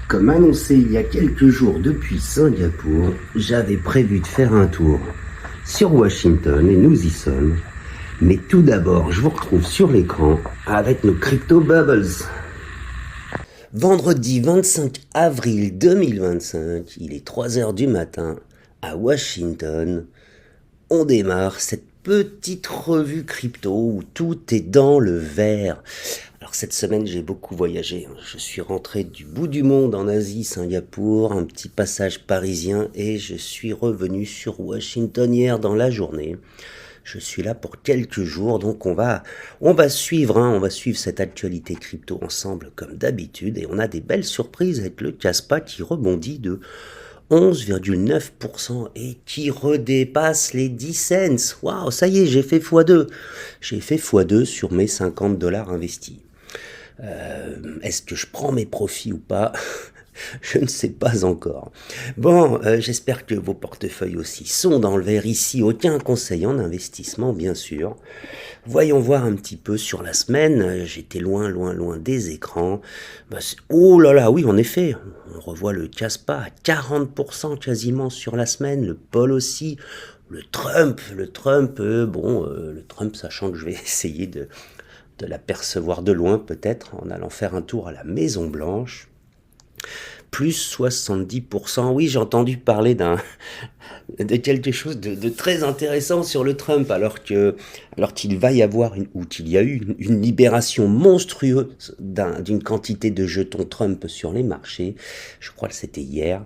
Comme annoncé il y a quelques jours depuis Singapour, j'avais prévu de faire un tour sur Washington et nous y sommes. Mais tout d'abord, je vous retrouve sur l'écran avec nos Crypto Bubbles. Vendredi 25 avril 2025, il est 3 heures du matin à Washington. On démarre cette petite revue crypto où tout est dans le vert. Alors cette semaine, j'ai beaucoup voyagé. Je suis rentré du bout du monde en Asie, Singapour, un petit passage parisien et je suis revenu sur Washington hier dans la journée. Je suis là pour quelques jours, donc on va suivre cette actualité crypto ensemble comme d'habitude et on a des belles surprises avec le Kaspa qui rebondit de 11,9% et qui redépasse les 10 cents. Waouh, ça y est, j'ai fait x2. J'ai fait x2 sur mes 50 $ investis. Est-ce que je prends mes profits ou pas? Je ne sais pas encore. Bon, j'espère que vos portefeuilles aussi sont dans le vert ici. Aucun conseil en investissement, bien sûr. Voyons voir un petit peu sur la semaine. J'étais loin des écrans. Oh là là, oui, en effet. On revoit le Kaspa à 40% quasiment sur la semaine. Le Paul aussi. Le Trump, le Trump, sachant que je vais essayer de l'apercevoir de loin peut-être en allant faire un tour à la Maison Blanche. Plus 70%. Oui, j'ai entendu parler de quelque chose de très intéressant sur le Trump, alors qu'il va y avoir qu'il y a eu une libération monstrueuse d'une quantité de jetons Trump sur les marchés. Je crois que c'était hier.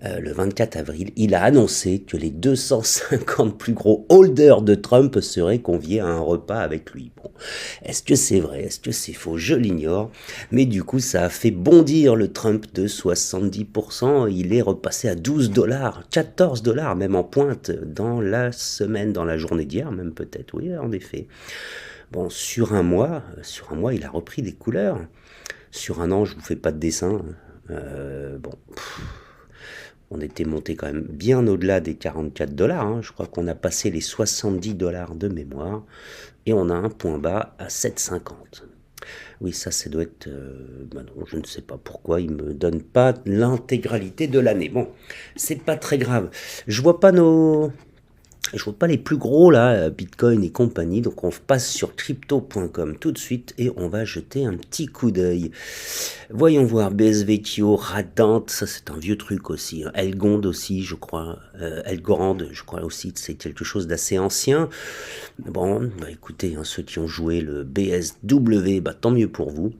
Le 24 avril, il a annoncé que les 250 plus gros holders de Trump seraient conviés à un repas avec lui. Bon, est-ce que c'est vrai? Est-ce que c'est faux? Je l'ignore. Mais du coup, ça a fait bondir le Trump de 70%. Il est repassé à 12 $, 14 $ même en pointe dans la semaine, dans la journée d'hier, même peut-être. Oui, en effet. Bon, sur un mois, il a repris des couleurs. Sur un an, je vous fais pas de dessin. On était monté quand même bien au-delà des 44 $. Je crois qu'on a passé les 70 $ de mémoire. Et on a un point bas à 7,50. Oui, ça doit être... non, je ne sais pas pourquoi il me donne pas l'intégralité de l'année. Bon, c'est pas très grave. Je vois pas les plus gros là, Bitcoin et compagnie, donc on passe sur crypto.com tout de suite et on va jeter un petit coup d'œil. Voyons voir BSVTO, Radant, ça c'est un vieux truc aussi, Elgond aussi je crois, Elgorand je crois aussi, c'est quelque chose d'assez ancien. Bon, écoutez, ceux qui ont joué le BSW, tant mieux pour vous.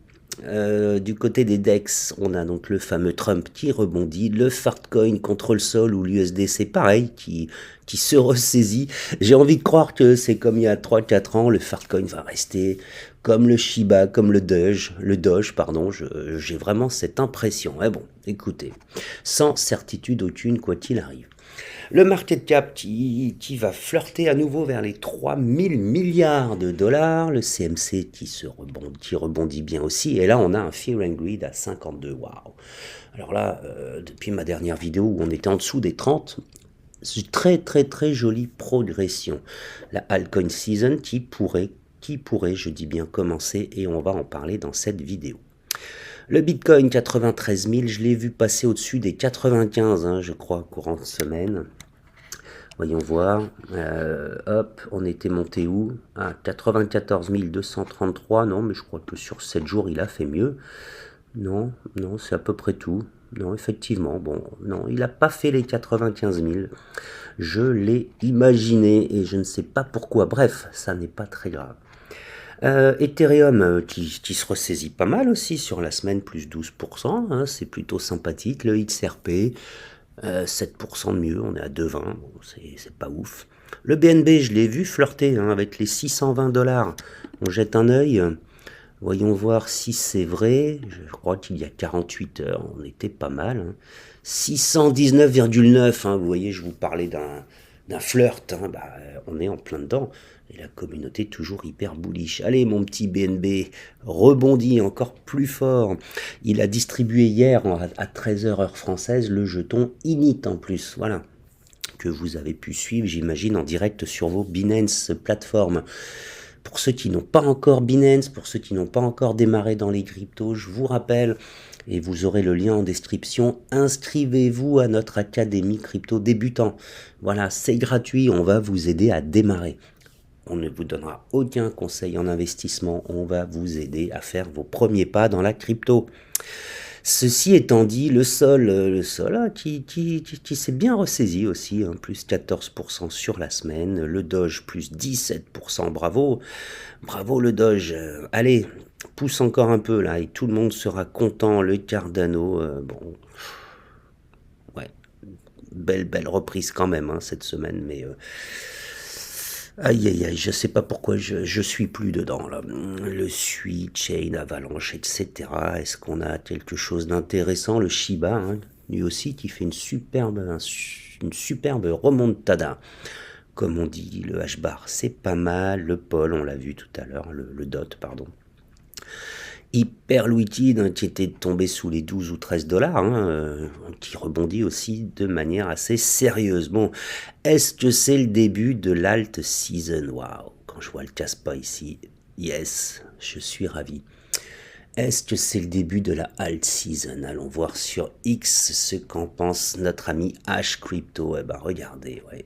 Du côté des DEX, on a donc le fameux Trump qui rebondit, le Fartcoin contre le sol ou l'USDC pareil qui se ressaisit. J'ai envie de croire que c'est comme il y a 3-4 ans, le Fartcoin va rester comme le Shiba, comme le Doge, j'ai vraiment cette impression. Mais bon, écoutez, sans certitude aucune quoi qu'il arrive. Le market cap qui va flirter à nouveau vers les 3000 milliards de dollars. Le CMC qui rebondit bien aussi. Et là, on a un Fear and Greed à 52. Waouh! Alors là, depuis ma dernière vidéo où on était en dessous des 30, c'est très jolie progression. La altcoin season qui pourrait, je dis bien, commencer et on va en parler dans cette vidéo. Le Bitcoin 93 000, je l'ai vu passer au-dessus des 95, je crois, courant de semaine. Voyons voir. Hop, on était monté où? À 94 233. Non, mais je crois que sur 7 jours, il a fait mieux. Non, c'est à peu près tout. Non, effectivement, bon, non, il n'a pas fait les 95 000. Je l'ai imaginé et je ne sais pas pourquoi. Bref, ça n'est pas très grave. Ethereum qui se ressaisit pas mal aussi sur la semaine, plus 12%, c'est plutôt sympathique. Le XRP, 7% de mieux, on est à 2,20, bon, c'est pas ouf. Le BNB, je l'ai vu flirter avec les 620 $. On jette un œil, voyons voir si c'est vrai. Je crois qu'il y a 48 heures, on était pas mal. 619,9, vous voyez, je vous parlais d'un flirt, on est en plein dedans. Et la communauté toujours hyper bullish. Allez, mon petit BNB rebondit encore plus fort. Il a distribué hier à 13h heure française le jeton Init en plus. Voilà, que vous avez pu suivre, j'imagine, en direct sur vos Binance plateformes. Pour ceux qui n'ont pas encore Binance, pour ceux qui n'ont pas encore démarré dans les cryptos, je vous rappelle, et vous aurez le lien en description, inscrivez-vous à notre Académie Crypto Débutant. Voilà, c'est gratuit, on va vous aider à démarrer. On ne vous donnera aucun conseil en investissement, on va vous aider à faire vos premiers pas dans la crypto. Ceci étant dit, le sol qui s'est bien ressaisi aussi, hein, plus 14% sur la semaine, le Doge plus 17%, bravo, bravo le Doge, allez, pousse encore un peu là et tout le monde sera content, le Cardano, bon, ouais, belle reprise quand même hein, cette semaine, mais aïe aïe aïe, je sais pas pourquoi je suis plus dedans là. Le Sui, Chain, Avalanche, etc. Est-ce qu'on a quelque chose d'intéressant? Le Shiba, hein, lui aussi qui fait une superbe remontada. Comme on dit, le H-bar, c'est pas mal. Le Pol, on l'a vu tout à l'heure, le DOT, pardon. Hyper liquide, hein, qui était tombé sous les 12 ou 13 dollars, hein, qui rebondit aussi de manière assez sérieuse. Bon, est-ce que c'est le début de l'alt season? Waouh, quand je vois le Caspa ici, yes, je suis ravi. Est-ce que c'est le début de la alt season? Allons voir sur X ce qu'en pense notre ami H Crypto. Eh ben regardez, ouais.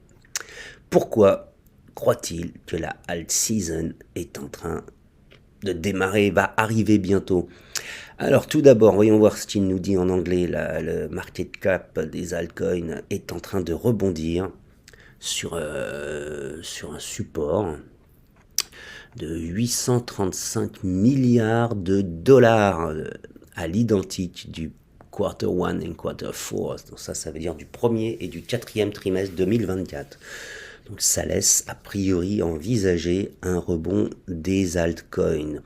Pourquoi croit-il que la alt season est en train de démarrer, va arriver bientôt? Alors tout d'abord, voyons voir ce qu'il nous dit en anglais. Le market cap des altcoins est en train de rebondir sur un support de 835 milliards de dollars à l'identique du quarter 1 et quarter 4. Donc ça veut dire du premier et du quatrième trimestre 2024. Donc ça laisse a priori envisager un rebond des altcoins.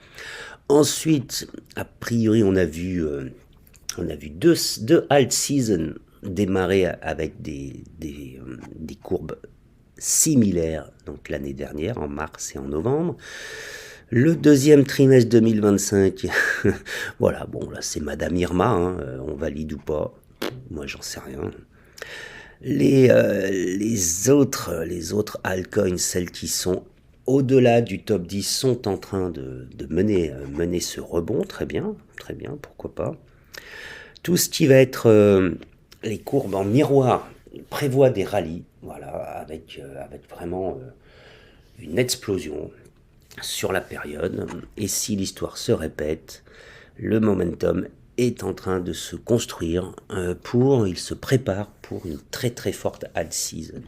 Ensuite, a priori, on a vu deux alt seasons démarrer avec des courbes similaires donc l'année dernière, en mars et en novembre. Le deuxième trimestre 2025, voilà, bon là c'est Madame Irma, hein, on valide ou pas, moi j'en sais rien. Les autres altcoins, celles qui sont au-delà du top 10, sont en train de mener ce rebond, très bien, pourquoi pas. Tout ce qui va être les courbes en miroir prévoit des rallyes, voilà, avec vraiment une explosion sur la période. Et si l'histoire se répète, le momentum est en train de se construire il se prépare pour une très forte alt season.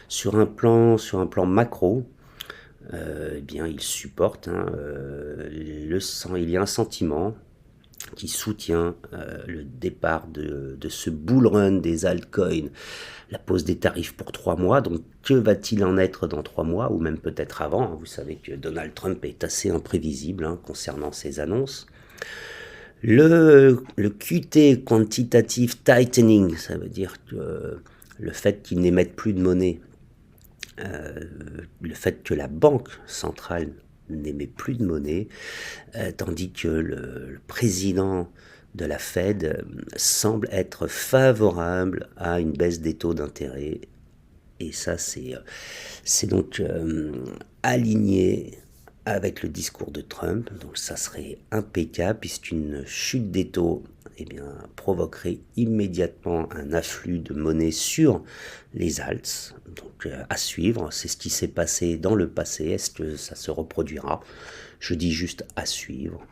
Sur un plan macro, eh bien il supporte il y a un sentiment qui soutient le départ de ce bull run des altcoins, la pose des tarifs pour 3 mois. Donc que va-t-il en être dans 3 mois ou même peut-être avant? Vous savez que Donald Trump est assez imprévisible concernant ses annonces. Le QT, Quantitative Tightening, ça veut dire que le fait qu'il n'émette plus de monnaie, le fait que la banque centrale n'émet plus de monnaie, tandis que le président de la Fed semble être favorable à une baisse des taux d'intérêt. Et ça, c'est donc aligné avec le discours de Trump. Donc ça serait impeccable, puisqu'une chute des taux provoquerait immédiatement un afflux de monnaie sur les alts. Donc à suivre, c'est ce qui s'est passé dans le passé. Est-ce que ça se reproduira? Je dis juste à suivre.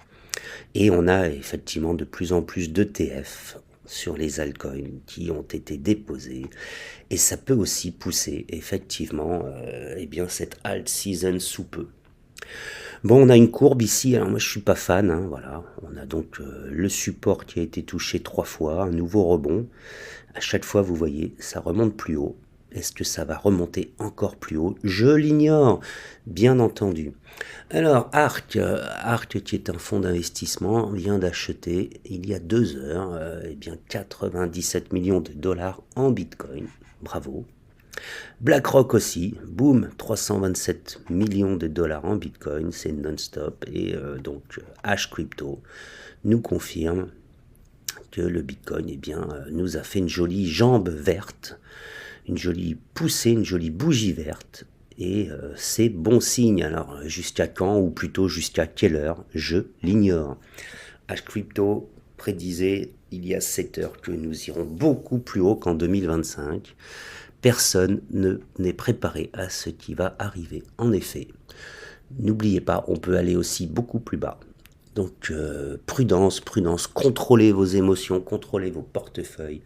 Et on a effectivement de plus en plus d'ETF sur les altcoins qui ont été déposés. Et ça peut aussi pousser effectivement cette alt season sous peu. Bon, on a une courbe ici, alors moi je suis pas fan, hein, voilà. On a donc le support qui a été touché 3 fois, un nouveau rebond. À chaque fois, vous voyez, ça remonte plus haut. Est-ce que ça va remonter encore plus haut? Je l'ignore, bien entendu. Alors, ARK, qui est un fonds d'investissement, vient d'acheter, il y a 2 heures, 97 millions de dollars en Bitcoin. Bravo. BlackRock aussi, boum, 327 millions de dollars en Bitcoin, c'est non-stop. Et donc, H Crypto nous confirme que le Bitcoin nous a fait une jolie jambe verte, une jolie poussée, une jolie bougie verte. et c'est bon signe. Alors jusqu'à quand, ou plutôt jusqu'à quelle heure, je l'ignore. H-Crypto prédisait il y a 7 heures que nous irons beaucoup plus haut qu'en 2025. Personne n'est préparé à ce qui va arriver. En effet, n'oubliez pas, on peut aller aussi beaucoup plus bas. Donc prudence, prudence, contrôlez vos émotions, contrôlez vos portefeuilles.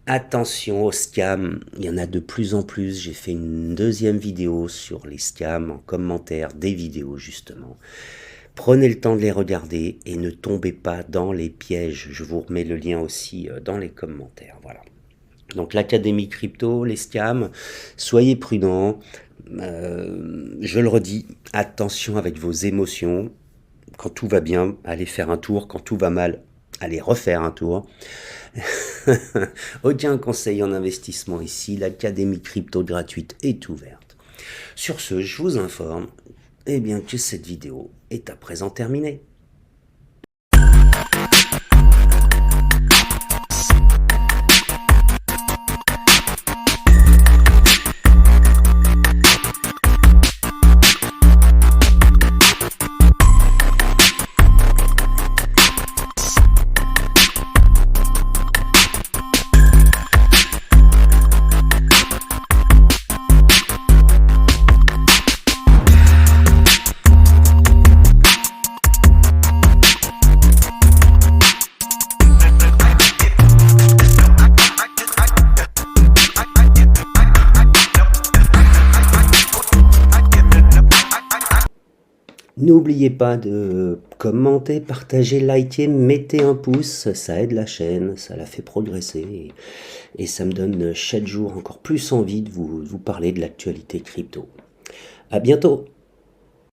Attention aux scams, il y en a de plus en plus. J'ai fait une deuxième vidéo sur les scams en commentaire des vidéos justement. Prenez le temps de les regarder et ne tombez pas dans les pièges. Je vous remets le lien aussi dans les commentaires. Voilà. Donc l'Académie Crypto, les scams, soyez prudents. Je le redis, attention avec vos émotions. Quand tout va bien, allez faire un tour. Quand tout va mal, allez refaire un tour. Aucun conseil en investissement ici. L'Académie Crypto gratuite est ouverte. Sur ce, je vous informe que cette vidéo est à présent terminée. N'oubliez pas de commenter, partager, liker, mettez un pouce, ça aide la chaîne, ça la fait progresser et ça me donne chaque jour encore plus envie de vous parler de l'actualité crypto. À bientôt!